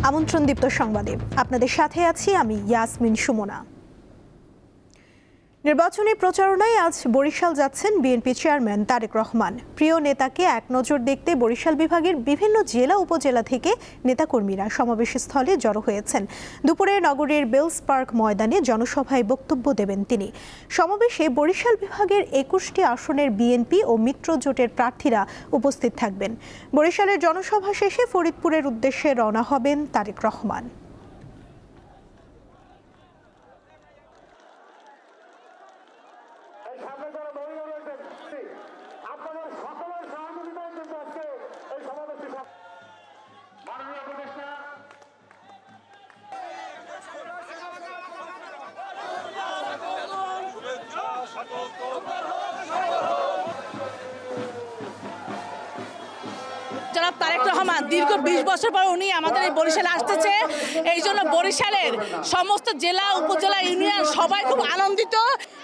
আমন্ত্রণ দীপ্ত সংবাদে আপনাদের সাথে আছি আমি ইয়াসমিন সুমনা। নির্বাচনী প্রচারণায় আজ বরিশাল যাচ্ছেন বিএনপি চেয়ারম্যান তারেক রহমান। প্রিয় নেতাকে এক নজর দেখতে বরিশাল বিভাগের বিভিন্ন জেলা উপজেলা থেকে নেতাকর্মীরা সমাবেশ স্থলে জড়ো হয়েছেন। দুপুরে নগরীর বেলস পার্ক ময়দানে জনসভায় বক্তব্য দেবেন তিনি। সমাবেশে বরিশাল বিভাগের 21টি আসনের বিএনপি ও মিত্র জোটের প্রার্থীরা উপস্থিত থাকবেন। বরিশালের জনসভা শেষে ফরিদপুরের উদ্দেশ্যে রওনা হবেন তারেক রহমান। জনাব তারেক রহমান দীর্ঘ 20 বছর পর উনি আমাদের এই বরিশালে আসতেছে। এই জন্য বরিশালের সমস্ত জেলা উপজেলা ইউনিয়ন সবাই খুব আনন্দিত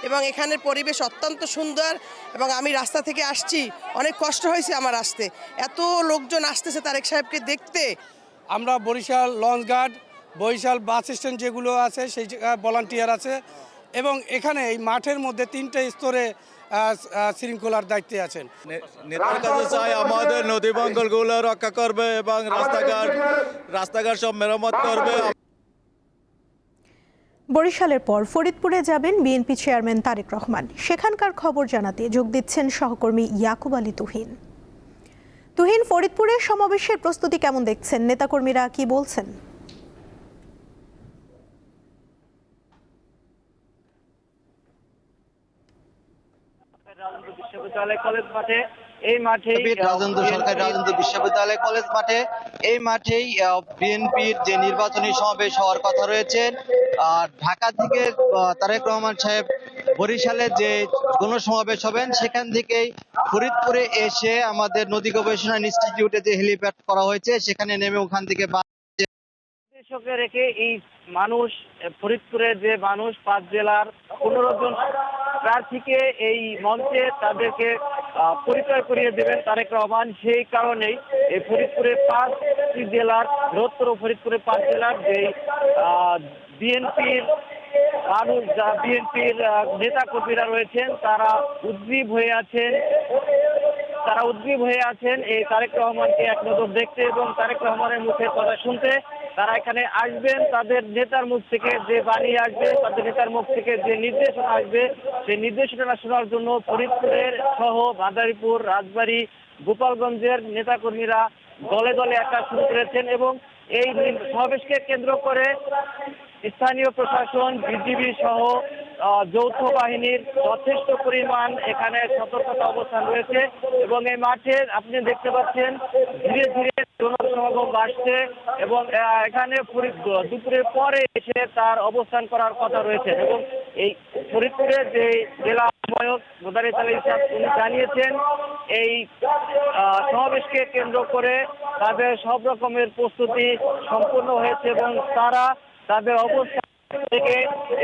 এবং এখানের পরিবেশ অত্যন্ত সুন্দর। এবং আমি রাস্তা থেকে আসছি, অনেক কষ্ট হয়েছে আমার আসতে, এত লোকজন আসতেছে তারেক সাহেবকে দেখতে। আমরা বরিশাল লঞ্চ গার্ড, বরিশাল বাস স্ট্যান্ড যেগুলো আছে সেই ভলান্টিয়ার আছে এবং এখানে এই মাঠের মধ্যে 3টে স্তরে শৃঙ্খলার দায়িত্বে আছেন। নেতার কাছে চাই আমাদের নদী বঙ্গলগুলো রক্ষা করবে এবং রাস্তাঘাট সব মেরামত করবে। বরিশালের পর ফরিদপুরে যাবেন বিএনপি চেয়ারম্যান তারেক রহমান। সেখানকার খবর জানাতে যোগ দিচ্ছেন সহকর্মী ইয়াকুব আলী তুহিন। ফরিদপুরের সমাবেশের প্রস্তুতি কেমন দেখছেন? নেতাকর্মীরা কি বলছেন? বিশ্ববিদ্যালয় কলেজ মাঠে এই মাঠেই সরকারি রাজেন্দ্র বিশ্ববিদ্যালয় কলেজ মাঠে এই মাঠেই বিএনপির যে নির্বাচনী সমাবেশ হওয়ার কথা রয়েছে। ঢাকা থেকে তারেক রহমান সাহেব বরিশালে যে গণসমাবেশ হবেন সেখান থেকেই ফরিদপুরে এসে আমাদের নদী গবেষণা ইনস্টিটিউটে যে হেলিপ্যাড করা হয়েছে সেখানে নেমে ওখান থেকে উদ্দেশ্যকে রেখে এই মানুষ ফরিদপুরের যে মানুষ 5 জেলার 15 জন প্রার্থীকে এই মঞ্চে তাদেরকে পরিচয় করিয়ে দেবেন তারেক রহমান। সেই কারণেই এই ফরিদপুরে 5 জেলার বৃহত্তর ফরিদপুরে 5 জেলার যে বিএনপির মানুষ, যা বিএনপির নেতা কর্মীরা রয়েছেন তারা উদ্গ্রীব হয়ে আছেন এই তারেক রহমানকে এক নজর দেখতে এবং তারেক রহমানের মুখে কথা শুনতে। তারা এখানে আসবেন, তাদের নেতার মুখ থেকে যে বাণী আসবে, তাদের নেতার মুখ থেকে যে নির্দেশনা আসবে সেই নির্দেশনা শোনার জন্য ফরিদপুরের সহ মাদারীপুর, রাজবাড়ী, গোপালগঞ্জের নেতাকর্মীরা দলে দলে আসা শুরু করেছেন এবং এই সমাবেশকে কেন্দ্র করে স্থানীয় প্রশাসন, বিজিবি সহ যৌথ বাহিনীর যথেষ্ট পরিমাণ এখানে সতর্কতা অবস্থান রয়েছে এবং এই মাঠে আপনি দেখতে পাচ্ছেন ধীরে ধীরে জনসমাগম বাড়ছে এবং এখানে দুপুরের পরে এসে তার অবস্থান করার কথা রয়েছে এবং এই ফরিদপুরের যে জেলা আহ্বায়ক মোদারেস আলী ইসলাম তিনি জানিয়েছেন এই সমাবেশকে কেন্দ্র করে তাদের সব রকমের প্রস্তুতি সম্পূর্ণ হয়েছে এবং তারা তাদের অবস্থান থেকে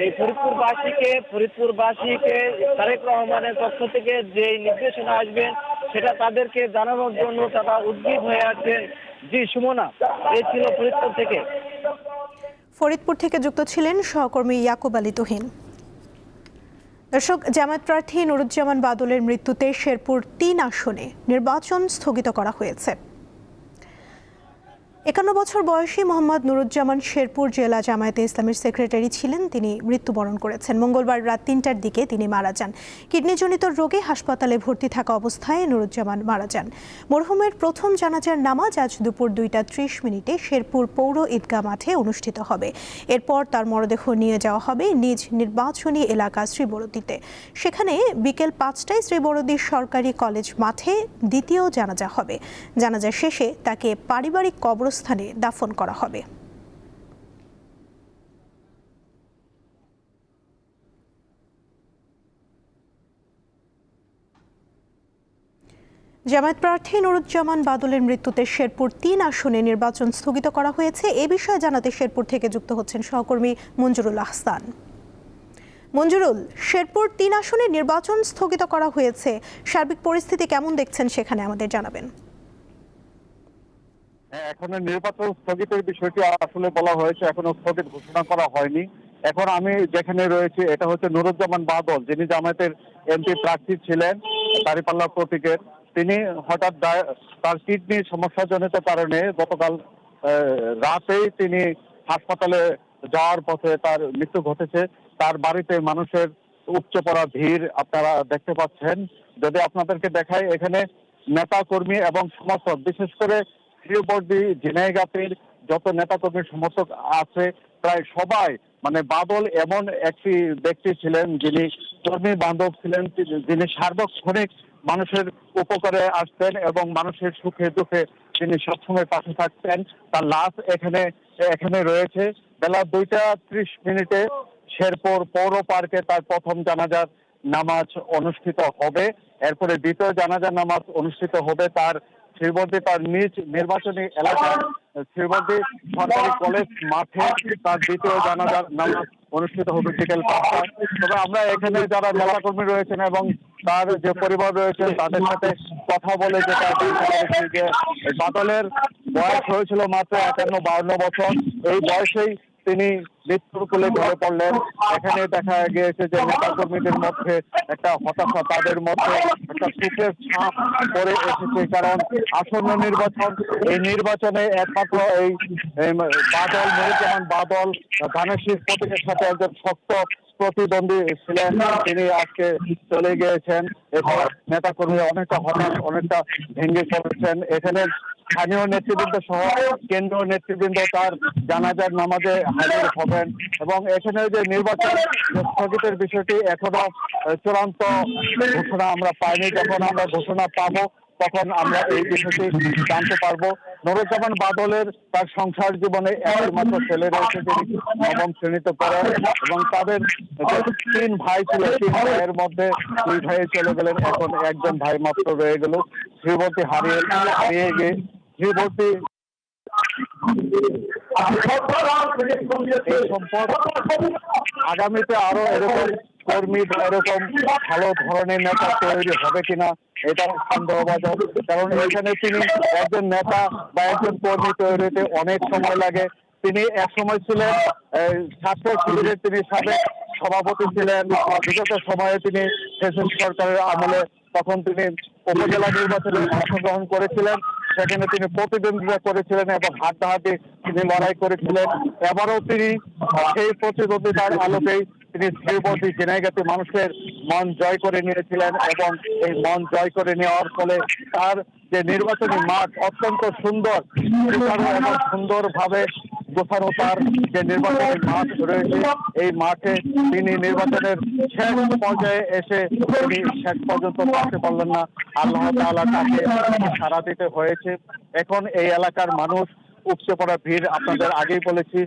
এই ফরিদপুরবাসীকে তারেক রহমানের পক্ষ থেকে যে নির্দেশনা আসবেন সেটা তাদেরকে জানানোর জন্য তারা উদ্গ্রীব হয়ে আছেন। জি সুমনা, এই ছিল ফরিদপুর থেকে যুক্ত ছিলেন সহকর্মী ইয়াকুব আলী তুহিন। দর্শক, জামায়াত প্রার্থী নুরুজ্জামান বাদলের মৃত্যুতে শেরপুর 3 আসনে নির্বাচন স্থগিত করা হয়েছে। 51 বছর বয়সী মোহাম্মদ নুরুজ্জামান শেরপুর জেলা জামায়াতে ইসলামের সেক্রেটারি ছিলেন। তিনি মৃত্যুবরণ করেছেন। মঙ্গলবার রাত 3টার দিকে তিনি মারা যান। কিডনিজনিত রোগে হাসপাতালে ভর্তি থাকা অবস্থায় নুরুজ্জামান মারা যান। মরহুমের প্রথম জানাজার নামাজ আজ দুপুর 2:30 শেরপুর পৌর ঈদগাহ মাঠে অনুষ্ঠিত হবে। এরপর তার মরদেহ নিয়ে যাওয়া হবে নিজ নির্বাচনী এলাকা শ্রীবরদীতে। সেখানে বিকেল 5টায় শ্রীবরদী সরকারি কলেজ মাঠে দ্বিতীয় জানাজা হবে। জানাজা শেষে তাকে পারিবারিক কবরস্থানে দাফন করা হবে। জামায়াত প্রার্থী নুরুজ্জামান বাদলের মৃত্যুতে শেরপুর 3 আসনে নির্বাচন স্থগিত করা হয়েছে। এ বিষয়ে জানাতে শেরপুর থেকে যুক্ত হচ্ছেন সহকর্মী মঞ্জুরুল আহসান। মঞ্জুরুল, শেরপুর 3 আসনে নির্বাচন স্থগিত করা হয়েছে, সার্বিক পরিস্থিতি কেমন দেখছেন সেখানে আমাদের জানাবেন। এখনো নির্বাচন স্থগিতের বিষয়টি আসলে বলা হয়েছে, এখনো স্থগিত ঘোষণা করা হয়নি। এখন আমি যেখানে রয়েছি এটা হচ্ছে নুরুজ্জামান বাদল, যিনি জামায়াতের এমপি প্রার্থী ছিলেন দাঁড়িপাল্লা প্রতীকের। তিনি হঠাৎ তার কিডনির সমস্যাজনিত কারণে গতকাল রাতেই তিনি হাসপাতালে যাওয়ার পথে তার মৃত্যু ঘটেছে। তার বাড়িতে মানুষের উপচে পড়া ভিড় আপনারা দেখতে পাচ্ছেন। যদি আপনাদেরকে দেখাই, এখানে নেতা কর্মী এবং সমর্থক, বিশেষ করে শ্রীবর্দী ঝিনাইগাতির যত নেতাকর্মীর সমর্থক আছে প্রায় সবাই, মানে বাদল এমন একটি ব্যক্তি ছিলেন যিনি কর্মী বান্ধব ছিলেন, যিনি সার্বক্ষণিক মানুষের উপকারে আসতেন এবং মানুষের সুখে দুঃখে তিনি সবসময় পাশে থাকতেন। তার লাশ এখানে রয়েছে। বেলা 2টা 30 শেরপুর পৌর পার্কে তার প্রথম জানাজার নামাজ অনুষ্ঠিত হবে। এরপরে দ্বিতীয় জানাজার নামাজ অনুষ্ঠিত হবে তার শ্রীবর্দী, তার নিজ নির্বাচনী এলাকা শ্রীবর্দী সরকারি কলেজ মাঠে তার দ্বিতীয় জানাজার নামাজ অনুষ্ঠিত হবে বিকেল 5টায়। তবে আমরা এখানে যারা নেতাকর্মী রয়েছেন এবং তার যে পরিবার রয়েছে তাদের সাথে কথা বলে যেটা যে বাদলের বয়স হয়েছিল মাত্র 51-52 বছর। এই বয়সেই তিনি মৃত্যুর কোলে ঢলে পড়লেন। এখানে দেখা গিয়েছে যে নেতা কর্মীদের মধ্যে একটা হতাশা, তাদের মধ্যে একটা সুখের ছাপ পড়ে এসেছে, কারণ আসন্ন নির্বাচন, এই নির্বাচনে একমাত্র এই বাদল, নুরুজ্জামান বাদল ধানের শীষ প্রতীকের সাথে একজন শক্ত প্রতিদ্বন্দ্বী ছিলেন, তিনি আজকে চলে গিয়েছেন। এরপর নেতা কর্মী অনেকটা হতাশ, অনেকটা ভেঙে পড়েছেন। এখানে স্থানীয় নেতৃবৃন্দ সহ কেন্দ্রীয় নেতৃবৃন্দ তার জানাজার নামাজে হাজির হবেন এবং এখানে যে নির্বাচন স্থগিতের বিষয়টি এখনো চূড়ান্ত ঘোষণা আমরা পাইনি। যখন আমরা ঘোষণা পাবো তখন আমরা এই বিষয়টি জানতে পারবো। নুরুজ্জামান বাদলের তার সংসার জীবনে একমাত্র ছেলে রয়েছে, যিনি 9ম শ্রেণীতে পড়েন এবং তাদের যে 3 ভাই ছিল, 3 ভাইয়ের মধ্যে 2 ভাই চলে গেলেন, এখন একজন ভাই মাত্র রয়ে গেল। শ্রীবর্দী হারিয়ে গিয়ে শ্রীবর্দী এই সম্পদ আগামীতে আরো এরকম কর্মী বা এরকম ভালো ধরনের নেতা তৈরি হবে কিনা এটা সন্দেহবাদক, কারণ এখানে তিনি একজন নেতা বা একজন কর্মী তৈরিতে অনেক সময় লাগে। তিনি এক সময় ছিলেন ছাত্র শিবিরের, তিনি সাবেক সভাপতি ছিলেন। বিগত সময়ে তিনি ফ্যাসিস্ট সরকারের আমলে তখন তিনি উপজেলা নির্বাচনে অংশগ্রহণ করেছিলেন, সেখানে তিনি প্রতিদ্বন্দ্বিতা করেছিলেন এবং হাড্ডাহাড্ডি তিনি লড়াই করেছিলেন। এবারও তিনি সেই প্রতিদ্বন্দ্বিতার আলোকেই তিনি শ্রীবর্দী ঝিনাইগাতি মানুষের মন জয় করে নিয়েছিলেন এবং এই মন জয় করে নেওয়ার ফলে তার যে নির্বাচনী মাঠ অত্যন্ত সুন্দর এবং সুন্দরভাবে গোছানো তার যে নির্বাচনী মাঠ রয়েছে, এই মাঠে তিনি নির্বাচনের শেষ পর্যায়ে এসে তিনি শেষ পর্যন্ত পৌঁছতে পারলেন না। আল্লাহ তাআলা তাকে সাড়া দিতে হয়েছে। এখন এই এলাকার মানুষ উপচে পড়া ভিড়, আপনাদের আগেই বলেছি,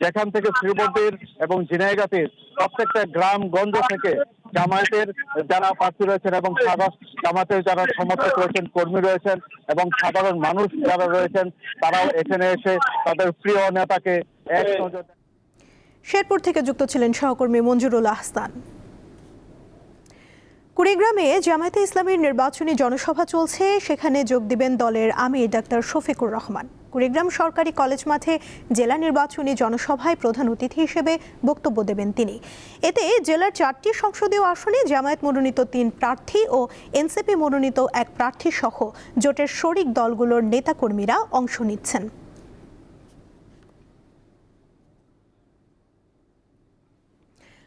যেখান থেকে শ্রীবর্দীর এবং ঝিনাইগাতির প্রত্যেকটা গ্রামগঞ্জ থেকে জামায়াতের যারা প্রার্থী রয়েছেন এবং জামায়াতের যারা সমর্থক রয়েছেন, কর্মী রয়েছেন এবং সাধারণ মানুষ যারা রয়েছেন, তারাও এখানে এসে তাদের প্রিয় নেতাকে এক নজর। শেরপুর থেকে যুক্ত ছিলেন সহকর্মী মঞ্জুরুল আহসান। কুড়িগ্রামে জামায়াতে ইসলামীর নির্বাচনী জনসভা চলছে, সেখানে যোগ দিবেন দলের আমির ডাক্তার শফিকুর রহমান। কুড়িগ্রাম সরকারি কলেজ মাঠে জেলা নির্বাচনী জনসভায় প্রধান অতিথি হিসেবে বক্তব্য দেবেন তিনি। এতে জেলার 4টি সংসদীয় আসনে জামায়াত মনোনীত 3 প্রার্থী ও এনসিপি মনোনীত 1 প্রার্থী সহ জোটের শরিক দলগুলোর নেতাকর্মীরা অংশ নিচ্ছেন।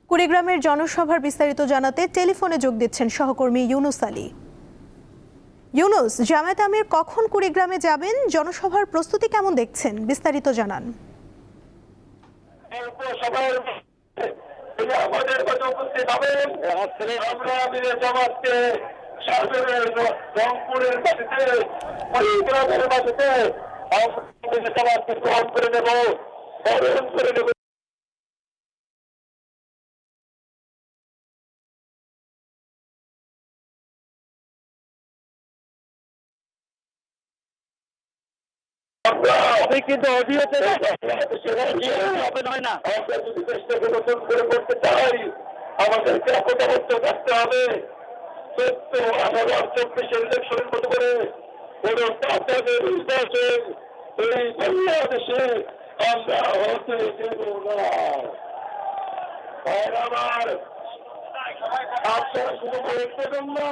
কুড়িগ্রামের জনসভার বিস্তারিত জানাতে টেলিফোনে যোগ দিচ্ছেন সহকর্মী ইউনুস আলী। ইউনুস, জামায়াত আমির কখন কুড়িগ্রামে যাবেন, জনসভার প্রস্তুতি কেমন দেখছেন, বিস্তারিত জানান। কিন্তু অডিওতে হয় না, আমরা যদি দেশটাকে নতুন করে করতে চাই আমাদেরকে একতাবদ্ধ থাকতে হবে। 2024 ইলেকশনের মতো করে কোনো নির্বাচন এই বাংলাদেশে আমরা হতে দেব না। আমার আপনারা শুধু বলতেন না।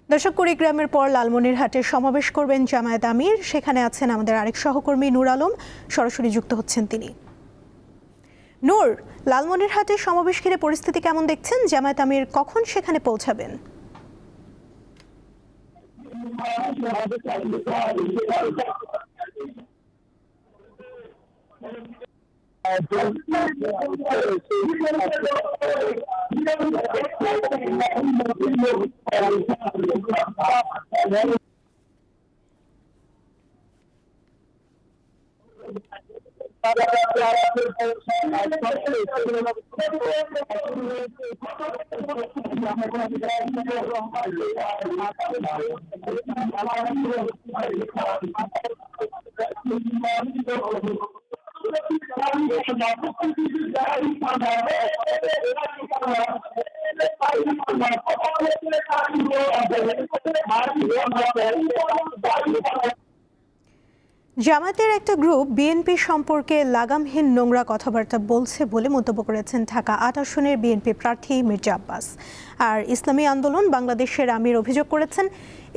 দর্শক, কুড়িগ্রামের পর লালমনিরহাটে সমাবেশ করবেন জামায়াত আমির। সেখানে আছেন আমাদের আরেক সহকর্মী নূর আলম, সরাসরি যুক্ত হচ্ছেন তিনি। নূর, লালমনিরহাটে সমাবেশ ঘিরে পরিস্থিতি কেমন দেখছেন? জামায়াত আমির কখন সেখানে পৌঁছাবেন? জামায়াতের একটা গ্রুপ বিএনপি সম্পর্কে লাগামহীন নোংরা কথাবার্তা বলছে বলে মন্তব্য করেছেন ঢাকা ৮ আসনের বিএনপি প্রার্থী মির্জা আব্বাস। আর ইসলামী আন্দোলন বাংলাদেশের আমির অভিযোগ করেছেন,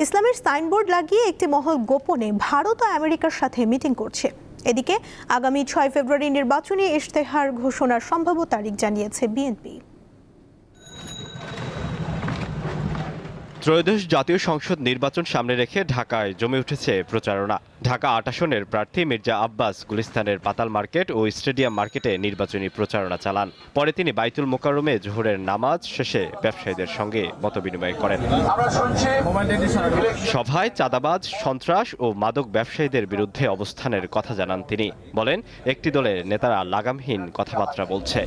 ইসলামের সাইনবোর্ড লাগিয়ে একটি মহল গোপনে ভারত ও আমেরিকার সাথে মিটিং করছে। এদিকে আগামী ৬ ফেব্রুয়ারি নির্বাচনী ইশতেহার ঘোষণার সম্ভাব্য তারিখ জানিয়েছে বিএনপি। ত্রয়োদশ জাতীয় সংসদ নির্বাচন সামনে রেখে ঢাকায় জমে উঠেছে প্রচারণা। ঢাকা ৮ আসনের প্রার্থী মির্জা আব্বাস গুলিস্তানের পাতাল মার্কেট ও স্টেডিয়াম মার্কেটে নির্বাচনী প্রচারণা চালান। পরে তিনি বাইতুল মোকাররমে জোহরের নামাজ শেষে ব্যবসায়ীদের সঙ্গে মতবিনিময় করেন। সভায় চাঁদাবাজ, সন্ত্রাস ও মাদক ব্যবসায়ীদের বিরুদ্ধে অবস্থানের কথা জানান তিনি। বলেন, একটি দলের নেতারা লাগামহীন কথাবার্তা বলছে।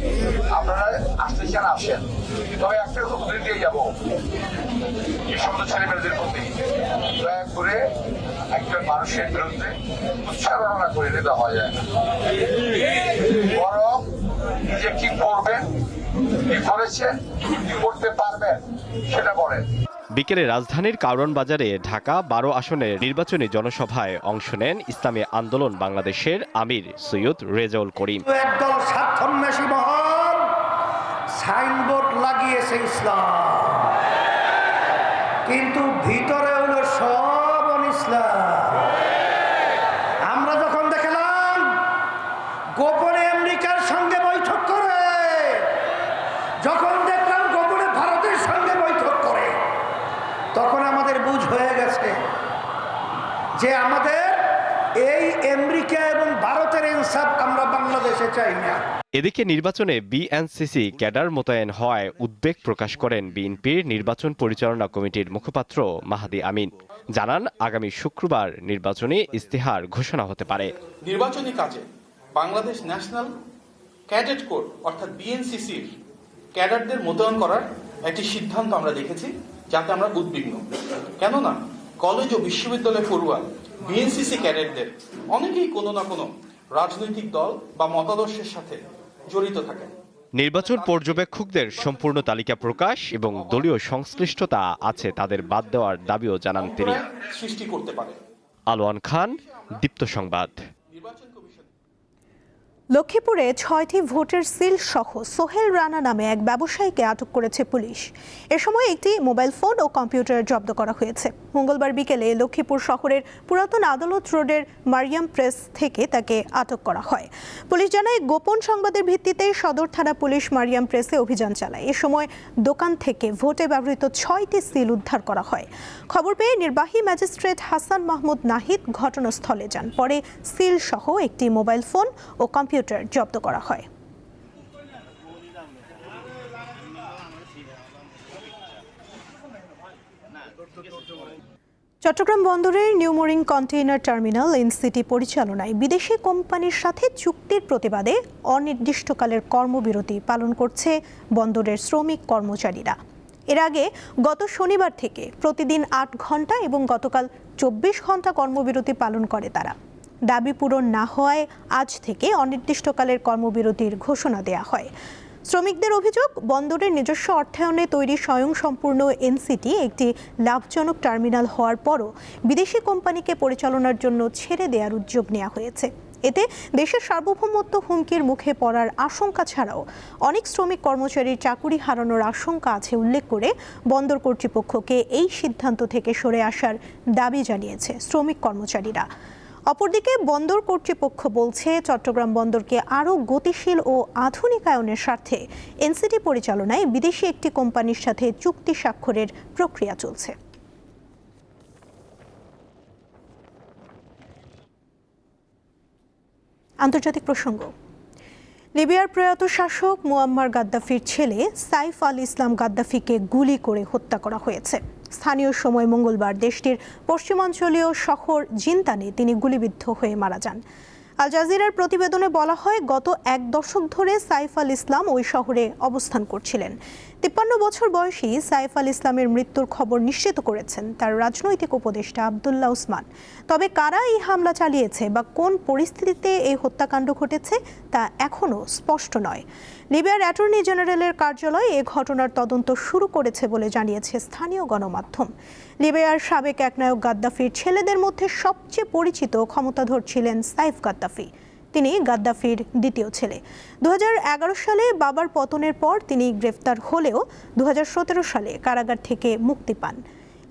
একজন মানুষের বিরুদ্ধে উচ্চারণা করে দিতে হয় যায় না, বরং নিজে কি করবেন, কি করেছেন, কি করতে পারবেন সেটা বলেন। বিকেলে রাজধানীর কারওয়ান বাজারে ঢাকা ১২ আসনের নির্বাচনী জনসভায় অংশ নেন ইসলামী আন্দোলন বাংলাদেশের আমির সৈয়দ রেজাউল করিম। একদল স্বার্থান্বেষী মহল সাইনবোর্ড লাগিয়েছে ইসলাম, কিন্তু ভিতরে হলো সব ইসলাম। আমরা যখন দেখলাম গোপনে আমেরিকার সঙ্গে বৈঠক করে, যখন দেখলাম গোপনে ভারতের সঙ্গে বৈঠক করে, তখন আমাদের বুঝ হয়ে গেছে যে আমাদের এই আমেরিকা এবং ভারতের ইনসাফ আমরা বাংলাদেশে চাই না। এদিকে নির্বাচনে বিএনসিসি ক্যাডার মোতায়েন হওয়ায় উদ্বেগ প্রকাশ করেন বিএনপির নির্বাচন পরিচালনা কমিটির মুখপাত্র মাহাদি আমিন। জানান, আগামী শুক্রবার নির্বাচনী ইস্তেহার ঘোষণা হতে পারে। নির্বাচনী কাজে বাংলাদেশ ন্যাশনাল ক্যাডেট কোর অর্থাৎ বিএনসিসির ক্যাডারদের মোতায়েন করার একটি সিদ্ধান্ত আমরা দেখেছি, যাতে আমরা উদ্বিগ্ন। কেননা কলেজ ও বিশ্ববিদ্যালয় পড়ুয়া বিএনসিসি ক্যাডেটদের অনেকেই কোনো না কোনো রাজনৈতিক দল বা মতাদর্শের সাথে জড়িত থাকেন। নির্বাচন পর্যবেক্ষকদের সম্পূর্ণ তালিকা প্রকাশ এবং দলীয় সংশ্লিষ্টতা আছে তাদের বাদ দেওয়ার দাবিও জানান তিনি। সৃষ্টি করতে পারে। আলোয়ান খান, দীপ্ত সংবাদ। লক্ষ্মীপুরে ৬টি ভোটের সিল সহ সোহেল রানা নামে এক ব্যবসায়ীকে আটক করেছে পুলিশ। এ সময় একটি মোবাইল ফোন ও কম্পিউটার জব্দ করা হয়েছে। মঙ্গলবার বিকেলে লক্ষ্মীপুর শহরের পুরাতন আদালত রোডের মারিয়াম প্রেস থেকে তাকে আটক করা হয়। পুলিশ জানায়, গোপন সংবাদের ভিত্তিতে সদর থানা পুলিশ মারিয়াম প্রেসে অভিযান চালায়। এ সময় দোকান থেকে ভোটে ব্যবহৃত ৬টি সিল উদ্ধার করা হয়। খবর পেয়ে নির্বাহী ম্যাজিস্ট্রেট হাসান মাহমুদ নাহিদ ঘটনাস্থলে যান। পরে সিল সহ একটি মোবাইল ফোন ও কম্পিউটার জব্দ করা হয়। চট্টগ্রাম বন্দরের new mooring container terminal NCT পরিচালনায় বিদেশি কোম্পানির সাথে চুক্তির প্রতিবাদে অনির্দিষ্টকালের কর্মবিরতি পালন করছে বন্দরের শ্রমিক কর্মচারীরা। এর আগে গত শনিবার থেকে প্রতিদিন ৮ ঘন্টা এবং গতকাল ২৪ ঘন্টা কর্মবিরতি পালন করে তারা। দাবি পূরণ না হওয়ায় আজ থেকে অনির্দিষ্টকালের কর্মবিরতির ঘোষণা দেয়া হয়। শ্রমিকদের অভিযোগ, বন্দরের নিজস্ব অর্থায়নে তৈরি স্বয়ংসম্পূর্ণ এনসিটি একটি লাভজনক টার্মিনাল হওয়ার পরও বিদেশি কোম্পানিকে পরিচালনার জন্য ছেড়ে দেওয়ার উদ্যোগ নেওয়া হয়েছে। এতে দেশের সার্বভৌমত্ব হুমকির মুখে পড়ার আশঙ্কা ছাড়াও অনেক শ্রমিক কর্মচারীর চাকুরি হারানোর আশঙ্কা আছে উল্লেখ করে বন্দর কর্তৃপক্ষকে এই সিদ্ধান্ত থেকে সরে আসার দাবি জানিয়েছে শ্রমিক কর্মচারীরা। অপরদিকে বন্দর কর্তৃপক্ষ বলছে, চট্টগ্রাম বন্দরকে আরও গতিশীল ও আধুনিকায়নের স্বার্থে এনসিটি পরিচালনায় বিদেশি একটি কোম্পানির সাথে চুক্তি স্বাক্ষরের প্রক্রিয়া চলছে। আন্তর্জাতিক প্রসঙ্গ। লিবিয়ার প্রয়াত শাসক মুয়াম্মার গাদ্দাফির ছেলে সাইফ আল ইসলাম গাদ্দাফিকে গুলি করে হত্যা করা হয়েছে। স্থানীয় সময় মঙ্গলবার দেশটির পশ্চিমাঞ্চলীয় শহর জিনতানে তিনি গুলিবিদ্ধ হয়ে মারা যান। আল জাজিরার প্রতিবেদনে বলা হয়, গত এক দশক ধরে সাইফ আল ইসলাম ওই শহরে অবস্থান করছিলেন। 53 বছর বয়সী সাইফ আল ইসলামের মৃত্যুর খবর নিশ্চিত করেছেন তার রাজনৈতিক উপদেষ্টা আবদুল্লাহ ওসমান। তবে কারা এই হামলা চালিয়েছে বা কোন পরিস্থিতিতে এই হত্যাকাণ্ড ঘটেছে তা এখনও স্পষ্ট নয়। লিবিয়ার অ্যাটর্নি জেনারেলের কার্যালয় এ ঘটনার তদন্ত শুরু করেছে বলে জানিয়েছে স্থানীয় গণমাধ্যম। লিবিয়ার সাবেক একনায়ক গাদ্দাফির ছেলেদের মধ্যে সবচেয়ে পরিচিত ক্ষমতাধর ছিলেন সাইফ গাদ্দাফি। তিনি গাদ্দাফির দ্বিতীয় ছেলে। 2011 সালে বাবার পতনের পর তিনি গ্রেফতার হলেও 2017 সালে কারাগার থেকে মুক্তি পান।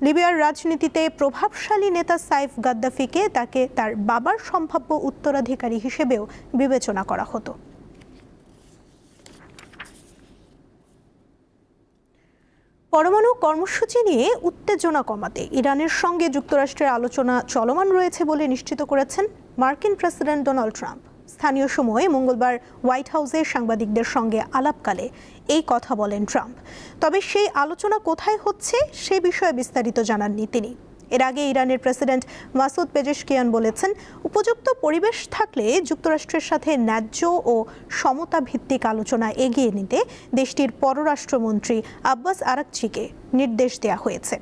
লিবিয়ার রাজনীতিতে প্রভাবশালী নেতা সাইফ গাদ্দাফিকে তাকে তার বাবার সম্ভাব্য উত্তরাধিকারী হিসেবেও বিবেচনা করা হতো। পরমাণু কর্মসূচি নিয়ে উত্তেজনা কমাতে ইরানের সঙ্গে যুক্তরাষ্ট্রের আলোচনা চলমান রয়েছে বলে নিশ্চিত করেছেন মার্কিন প্রেসিডেন্ট ডোনাল্ড ট্রাম্প। স্থানীয় সময়ে মঙ্গলবার হোয়াইট হাউসে সাংবাদিকদের সঙ্গে আলাপকালে এই কথা বলেন ট্রাম্প। তবে সেই আলোচনা কোথায় হচ্ছে সে বিষয়ে বিস্তারিত জানাননি তিনি। এর আগে ইরানের প্রেসিডেন্ট মাসুদ পেজেশকিয়ান বলেছেন, উপযুক্ত পরিবেশ থাকলে যুক্তরাষ্ট্রের সাথে ন্যায্য ও সমতা ভিত্তিক আলোচনা এগিয়ে নিতে দেশটির পররাষ্ট্রমন্ত্রী আব্বাস আরাকচিকে নির্দেশ দেওয়া হয়েছে।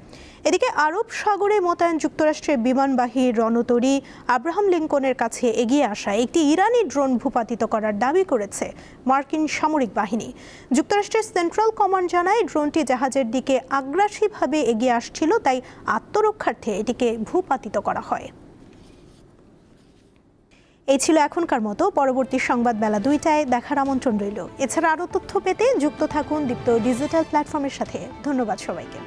এদিকে আরব সাগরে মোতায়েন যুক্তরাষ্ট্রের বিমানবাহী রণতরী আব্রাহাম লিঙ্কনের কাছে এগিয়ে আসা একটি ইরানি ড্রোন ভূপাতিত করার দাবি করেছে মার্কিন সামরিক বাহিনী। যুক্তরাষ্ট্রের সেন্ট্রাল কমান্ড জানায়, ড্রোনটি জাহাজের দিকে আগ্রাসীভাবে এগিয়ে আসছিল, তাই আত্মরক্ষার্থে এটিকে ভূপাতিত করা হয়। এই ছিল এখনকার মতো। পরবর্তী সংবাদ বেলা 2টায় দেখার আমন্ত্রণ রইল। এছাড়া আরও তথ্য পেতে যুক্ত থাকুন দীপ্ত ডিজিটাল প্ল্যাটফর্মের সাথে। ধন্যবাদ সবাইকে।